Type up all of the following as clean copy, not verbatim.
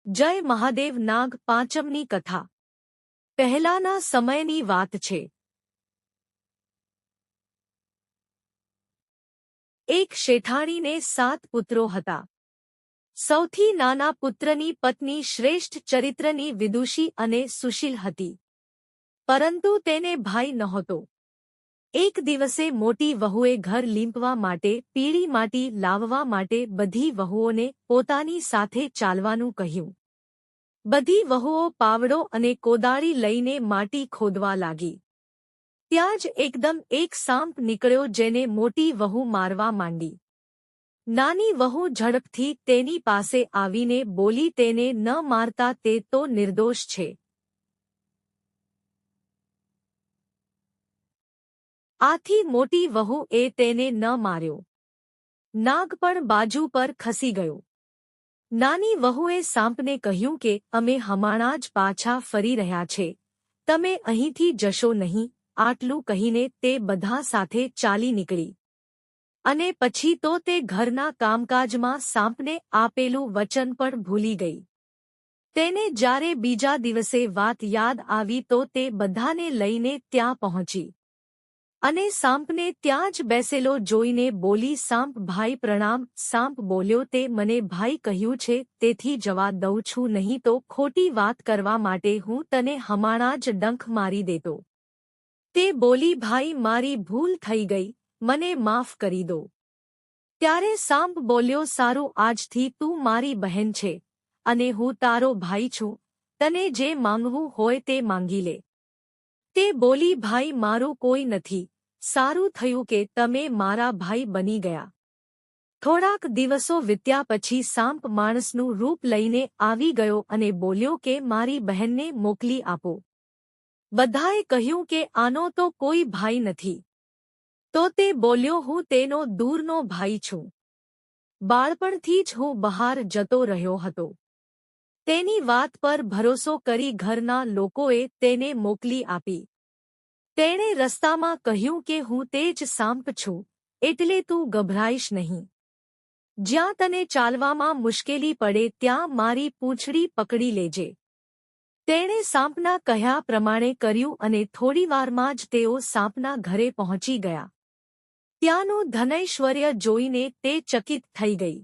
જય મહાદેવ. નાગ પાંચમની કથા. પહેલાના સમયની વાત છે. એક શેઠાણીને 7 પુત્રો હતા. સૌથી નાના પુત્રની પત્ની શ્રેષ્ઠ ચરિત્રની વિદુષી અને સુશીલ હતી, પરંતુ તેને ભાઈ નહોતો. એક દિવસે મોટી વહુએ ઘર લીંપવા માટે પીળી માટી લાવવા માટે બધી વહુઓને પોતાની સાથે ચાલવાનું કહ્યું. બધી વહુઓ પાવડો અને કોદાળી લઈને માટી ખોદવા લાગી. ત્યાં જ એકદમ એક સાંપ નીકળ્યો, જેને મોટી વહુ મારવા માંડી. નાની વહુ ઝડપથી તેની પાસે આવીને બોલી, તેને ન મારતા, તે તો નિર્દોષ છે. આથી મોટી વહુએ તેને ન માર્યો. નાગ પણ બાજુ પર ખસી ગયો. નાની વહુએ સાંપને કહ્યું કે અમે હમણાં જ પાછા ફરી રહ્યા છે, તમે અહીંથી જશો નહીં. આટલું કહીને તે બધા સાથે ચાલી નીકળી. અને પછી તો તે ઘરના કામકાજમાં સાંપને આપેલું વચન પણ ભૂલી ગઈ. તેને જ્યારે બીજા દિવસે વાત યાદ આવી તો તે બધાને લઈને ત્યાં પહોંચી અને સાંપને ત્યાં જ બેસેલો જોઈને બોલી, સાંપ ભાઈ પ્રણામ. સાંપ બોલ્યો, તે મને ભાઈ કહ્યું છે, તેથી જવા દઉં છું, નહીં તો ખોટી વાત કરવા માટે હું તને હમણાં જ ડંખ મારી દેતો. તે બોલી, ભાઈ મારી ભૂલ થઈ ગઈ, મને માફ કરી દો. ત્યારે સાંપ બોલ્યો, સારું, આજથી તું મારી બહેન છે અને હું તારો ભાઈ છું, તને જે માંગવું હોય તે માંગી લે. તે બોલી, ભાઈ મારું કોઈ નથી, સારું થયું કે તમે મારા ભાઈ બની ગયા. થોડાક દિવસો વીત્યા પછી સાંપ માણસનું રૂપ લઈને આવી ગયો અને બોલ્યો કે મારી બહેનને મોકલી આપો. બધાએ કહ્યું કે આનો તો કોઈ ભાઈ નથી. તો તે બોલ્યો, હું તેનો દૂરનો ભાઈ છું. બાળપણથી જ હું બહાર જતો રહ્યો હતો. તેની વાત પર ભરોસો કરી ઘરના લોકોએ તેને મોકલી આપી. તેણે રસ્તામાં કહ્યું કે હું તે જ સાંપ છું, એટલે તું ગભરાઈશ નહીં. જ્યાં તને ચાલવામાં મુશ્કેલી પડે ત્યાં મારી પૂંછડી પકડી લેજે. તેણે સાંપના કહ્યા પ્રમાણે કર્યું અને થોડીવારમાં જ તેઓ સાંપના ઘરે પહોંચી ગયા. ત્યાંનું ધનૈશ્વર્ય જોઈને તે ચકિત થઈ ગઈ.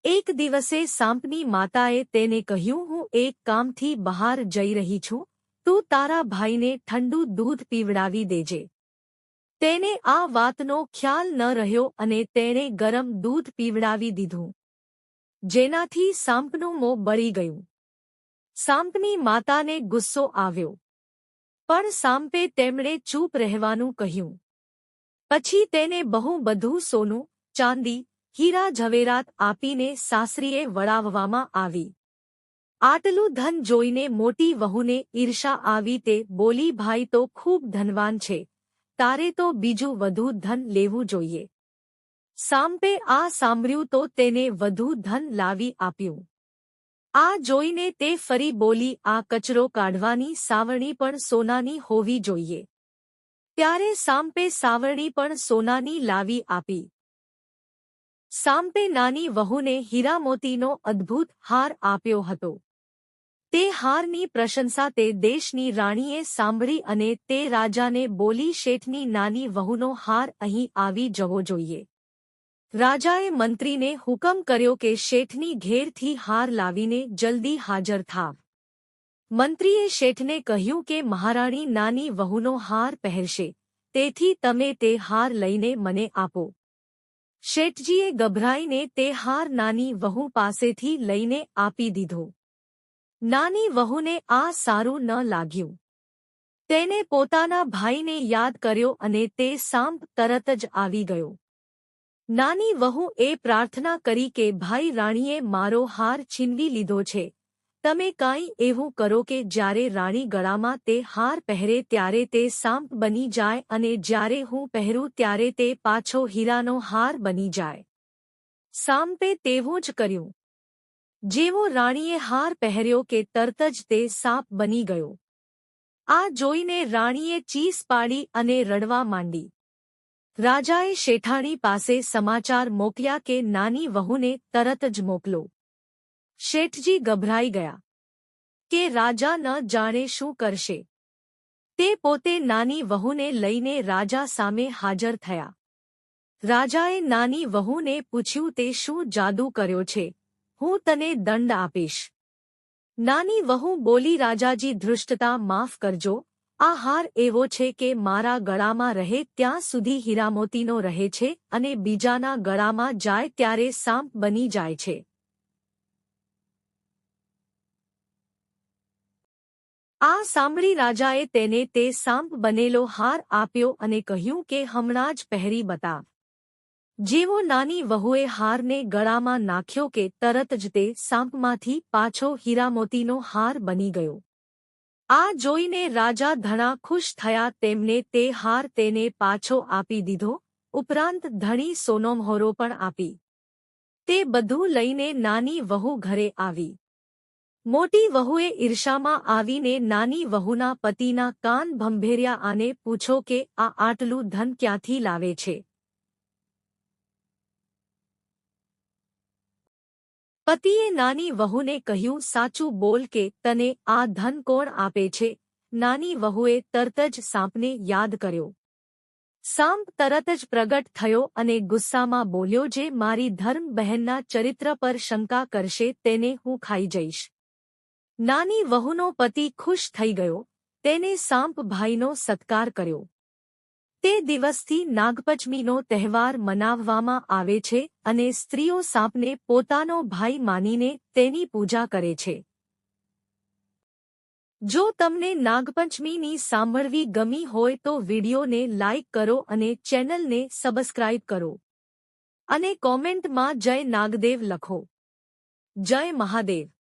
એક દિવસે સાંપની માતાએ તેને કહ્યું, હું એક કામથી બહાર જઈ રહી છું, તું તારા ભાઈને ઠંડુ દૂધ પીવડાવી દેજે. તેને આ વાતનો ખ્યાલ ન રહ્યો અને તેણે ગરમ દૂધ પીવડાવી દીધું, જેનાથી સાંપનું મોં બળી ગયું. સાંપની માતાને ગુસ્સો આવ્યો, પણ સાંપે તેમણે ચૂપ રહેવાનું કહ્યું. પછી તેને બહુ બધું સોનું, ચાંદી, હીરા ઝવેરાત આપીને સાસરીએ વળાવવામાં આવી. આટલું ધન જોઈને મોટી વહુને ઈર્ષા આવી. તે બોલી, ભાઈ તો ખૂબ ધનવાન છે, તારે તો બીજું વધુ ધન લેવું જોઈએ. સાંપે આ સાંભળ્યું તો તેને વધુ ધન લાવી આપ્યું. આ જોઈને તે ફરી બોલી, આ કચરો કાઢવાની સાવરણી પણ સોનાની હોવી જોઈએ. ત્યારે સાંપે સાવરણી પણ સોનાની લાવી આપી. સાંપે નાની વહુને હીરા મોતીનો અદ્ભુત હાર આપ્યો હતો. તે હારની પ્રશંસા તે દેશની રાણીએ સાંભળી અને તે રાજાને બોલી, શેઠની નાની વહુનો હાર અહીં આવી જવો જોઈએ. રાજાએ મંત્રીને હુકમ કર્યો કે શેઠની ઘેરથી હાર લાવીને જલ્દી હાજર થાવ. મંત્રીએ શેઠને કહ્યું કે મહારાણી નાની વહુનો હાર પહેરશે, તેથી તમે તે હાર લઈને મને આપો. શેઠજીએ ગભરાઈને તે હાર નાની વહુ પાસેથી લઈને આપી દીધો. નાની વહુને આ સારું ન લાગ્યું. તેને પોતાના ભાઈને યાદ કર્યો અને તે સાંપ તરત જ આવી ગયો. નાની વહુએ પ્રાર્થના કરી કે ભાઈ, રાણીએ મારો હાર છીનવી લીધો છે, તમે કાંઈ એવું કરો કે જ્યારે રાણી ગળામાં તે હાર પહેરે ત્યારે તે સાંપ બની જાય અને જ્યારે હું પહેરું ત્યારે તે પાછો હીરાનો હાર બની જાય. સાંપે તેવું જ કર્યું. જેવો રાણીએ હાર પહેર્યો કે તરત જ તે સાપ બની ગયો. આ જોઈને રાણીએ ચીસ પાડી અને રડવા માંડી. રાજાએ શેઠાણી પાસે સમાચાર મોકલ્યા કે નાની વહુને તરત જ મોકલો. શેઠજી ગભરાઈ ગયા કે રાજા ન જાણે શું કરશે. તે પોતે નાની વહુને લઈને રાજા સામે હાજર થયા. રાજાએ નાની વહુને પૂછ્યું, તે શું જાદુ કર્યો છે? હું તને દંડ આપીશ. નાની વહુ બોલી, રાજાજી ધૃષ્ટતા માફ કરજો. આ હાર એવો છે કે મારા ગળામાં રહે ત્યાં સુધી હીરામોતીનો રહે છે અને બીજાના ગળામાં જાય ત્યારે સાંપ બની જાય છે. આ સાંભળી રાજાએ તેને તે સાંપ બનેલો હાર આપ્યો અને કહ્યું કે હમણાં જ પહેરી બતાવ. જેવો નાની વહુએ હારને ગળામાં નાખ્યો કે તરત જ તે સાંપમાંથી પાછો હીરામોતીનો હાર બની ગયો. આ જોઈને રાજા ઘણા ખુશ થયા. તેમને તે હાર તેને પાછો આપી દીધો, ઉપરાંત ઘણી સોનામહોરો પણ આપી. તે બધું લઈને નાની વહુ ઘરે આવી. મોટી વહુએ ઈર્ષામાં આવીને નાની વહુના પતિના કાન ભંભેર્યા અને પૂછો કે આ આટલું ધન ક્યાંથી લાવે છે? પતિએ નાની વહુને કહ્યું, સાચું બોલ કે તને આ ધન કોણ આપે છે? નાની વહુએ તરત જ સાંપને યાદ કર્યો. સાંપ તરત જ પ્રગટ થયો અને ગુસ્સામાં બોલ્યો, જે મારી ધર્મ બહેનના ચરિત્ર પર શંકા કરશે તેને હું ખાઈ જઈશ. નાની વહુનો પતિ ખુશ થઈ ગયો. તેને સાંપ ભાઈનો સત્કાર કર્યો. તે દિવસથી નાગપંચમીનો તહેવાર મનાવવામાં આવે છે અને સ્ત્રીઓ સાંપને પોતાનો ભાઈ માનીને તેની પૂજા કરે છે. જો તમને નાગપંચમીની સાંભળવી ગમી હોય તો વિડીયોને લાઇક કરો અને ચેનલને સબસ્ક્રાઇબ કરો. અને કોમેન્ટમાં જય નાગદેવ લખો. જય મહાદેવ.